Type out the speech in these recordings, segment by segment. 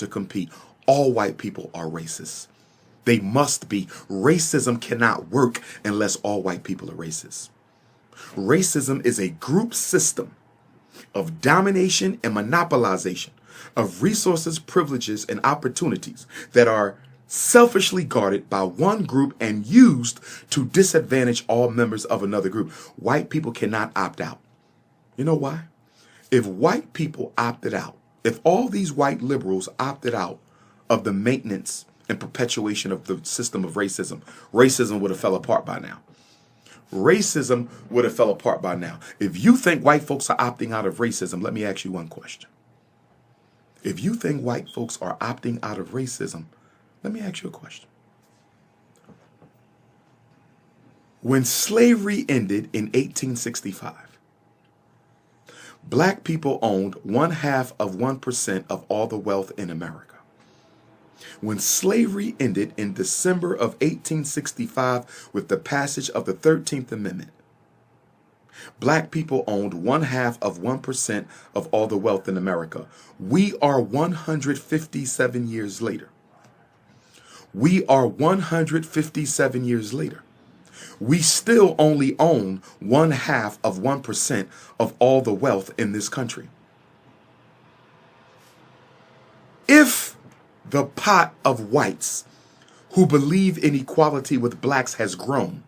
to compete. All white people are racist. They must be. Racism cannot work unless all white people are racist. Racism is a group system of domination and monopolization of resources, privileges, and opportunities that are selfishly guarded by one group and used to disadvantage all members of another group. White people cannot opt out. You know why? If white people opted out, if all these white liberals opted out of the maintenance and perpetuation of the system of racism, racism would have fell apart by now. Racism would have fell apart by now. If you think white folks are opting out of racism, let me ask you one question. If you think white folks are opting out of racism, let me ask you a question. When slavery ended in 1865, black people owned 0.5% of all the wealth in America. When slavery ended in December of 1865 with the passage of the 13th Amendment, black people owned 0.5% of all the wealth in America. We are 157 years later. We are 157 years later. We still only own 0.5% of all the wealth in this country. If the pot of whites who believe in equality with blacks has grown,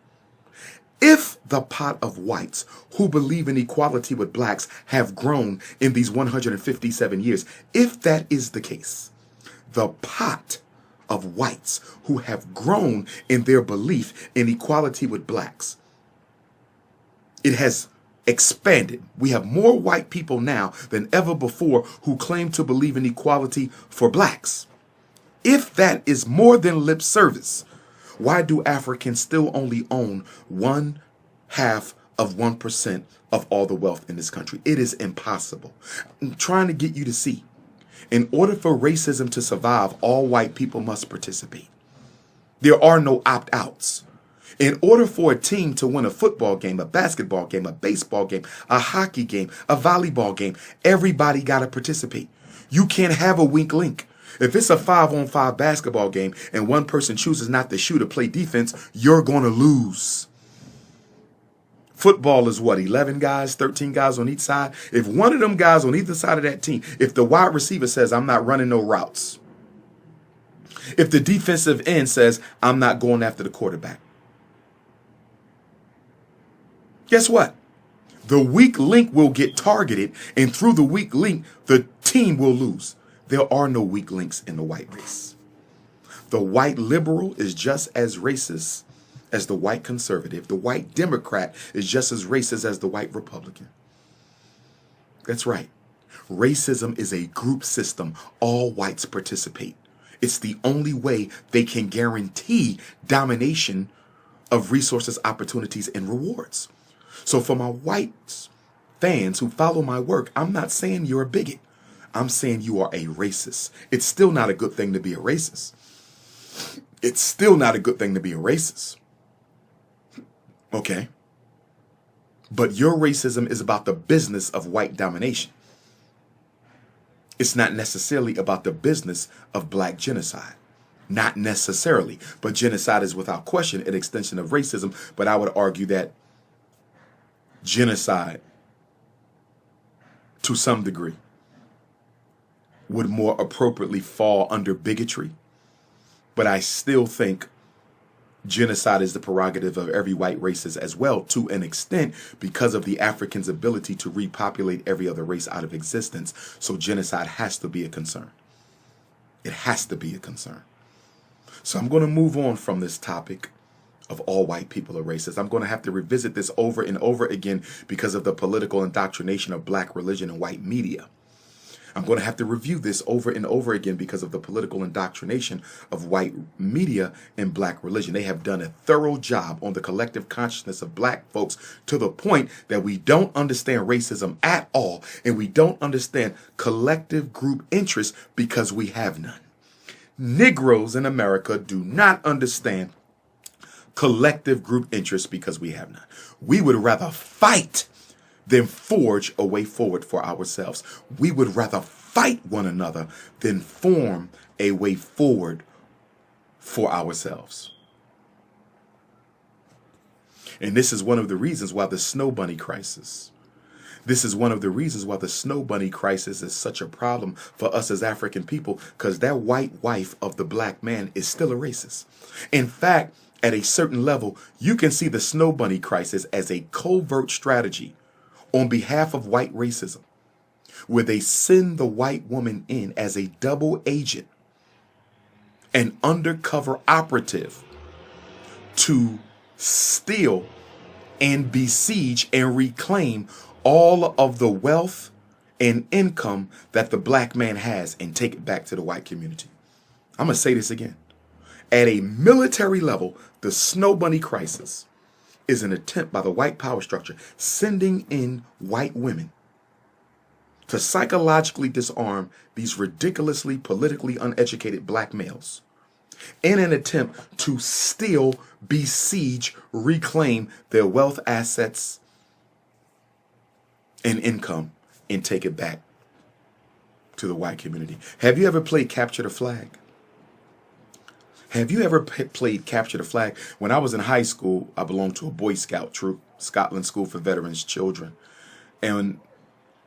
if the pot of whites who believe in equality with blacks have grown in these 157 years, if that is the case, the pot of whites who have grown in their belief in equality with blacks, it has expanded. We have more white people now than ever before who claim to believe in equality for blacks. If that is more than lip service, why do Africans still only own 0.5% of all the wealth in this country? It is impossible. I'm trying to get you to see. In order for racism to survive, all white people must participate. There are no opt-outs. In order for a team to win a football game, a basketball game, a baseball game, a hockey game, a volleyball game, everybody got to participate. You can't have a weak link. If it's a 5-on-5 basketball game and one person chooses not to shoot or play defense, you're going to lose. Football is what, 11 guys, 13 guys on each side? If one of them guys on either side of that team, if the wide receiver says, I'm not running no routes, if the defensive end says, I'm not going after the quarterback, guess what? The weak link will get targeted, and through the weak link, the team will lose. There are no weak links in the white race. The white liberal is just as racist as the white conservative. The white Democrat is just as racist as the white Republican. That's right. Racism is a group system. All whites participate. It's the only way they can guarantee domination of resources, opportunities, and rewards. So for my white fans who follow my work, I'm not saying you're a bigot. I'm saying you are a racist. It's still not a good thing to be a racist. It's still not a good thing to be a racist. Okay? But your racism is about the business of white domination. It's not necessarily about the business of black genocide. Not necessarily. But genocide is without question an extension of racism. But I would argue that genocide, to some degree, would more appropriately fall under bigotry. But I still think genocide is the prerogative of every white race as well, to an extent, because of the Africans' ability to repopulate every other race out of existence. So genocide has to be a concern. It has to be a concern. So I'm going to move on from this topic of all white people are racist. I'm going to have to revisit this over and over again because of the political indoctrination of black religion and white media. I'm going to have to review this over and over again because of the political indoctrination of white media and black religion. They have done a thorough job on the collective consciousness of black folks to the point that we don't understand racism at all, and we don't understand collective group interest because we have none. Negroes in America do not understand collective group interest because we have none. We would rather fight than forge a way forward for ourselves. We would rather fight one another than form a way forward for ourselves. And this is one of the reasons why the snow bunny crisis. This is one of the reasons why the snow bunny crisis is such a problem for us as African people, because that white wife of the black man is still a racist. In fact, at a certain level, you can see the snow bunny crisis as a covert strategy on behalf of white racism, where they send the white woman in as a double agent, an undercover operative, to steal and besiege and reclaim all of the wealth and income that the black man has and take it back to the white community. I'm going to say this again. At a military level, the snow bunny crisis is an attempt by the white power structure sending in white women to psychologically disarm these ridiculously politically uneducated black males in an attempt to steal, besiege, reclaim their wealth, assets, and income and take it back to the white community. Have you ever played Capture the Flag? Have you ever played Capture the Flag? When I was in high school, I belonged to a Boy Scout troop, Scotland School for Veterans Children. And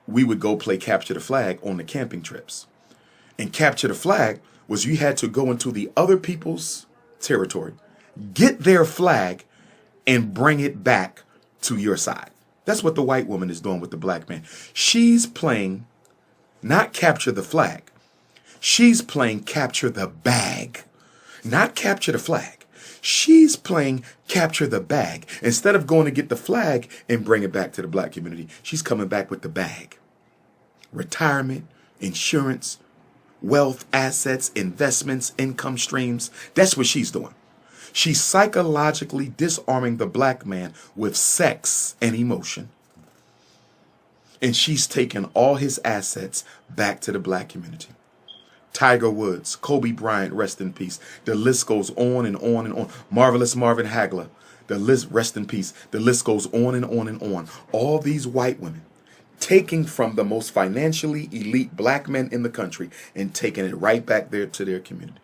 we would go play Capture the Flag on the camping trips. And Capture the Flag was you had to go into the other people's territory, get their flag, and bring it back to your side. That's what the white woman is doing with the black man. She's playing not capture the flag. She's playing capture the bag, not capture the flag. She's playing capture the bag. Instead of going to get the flag and bring it back to the black community, she's coming back with the bag. Retirement, insurance, wealth, assets, investments, income streams. That's what she's doing. She's psychologically disarming the black man with sex and emotion. And she's taking all his assets back to the black community. Tiger Woods, Kobe Bryant, rest in peace. The list goes on and on and on. Marvelous Marvin Hagler, the list, rest in peace. The list goes on and on and on. All these white women taking from the most financially elite black men in the country and taking it right back there to their community.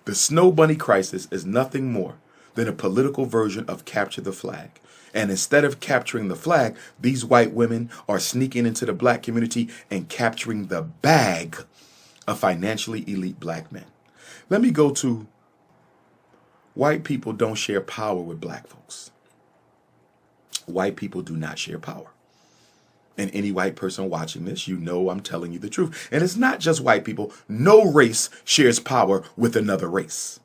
The snow bunny crisis is nothing more than a political version of capture the flag. And instead of capturing the flag, these white women are sneaking into the black community and capturing the bag of financially elite black men. Let me go to white people don't share power with black folks. White people do not share power. And any white person watching this, you know I'm telling you the truth. And it's not just white people. No race shares power with another race.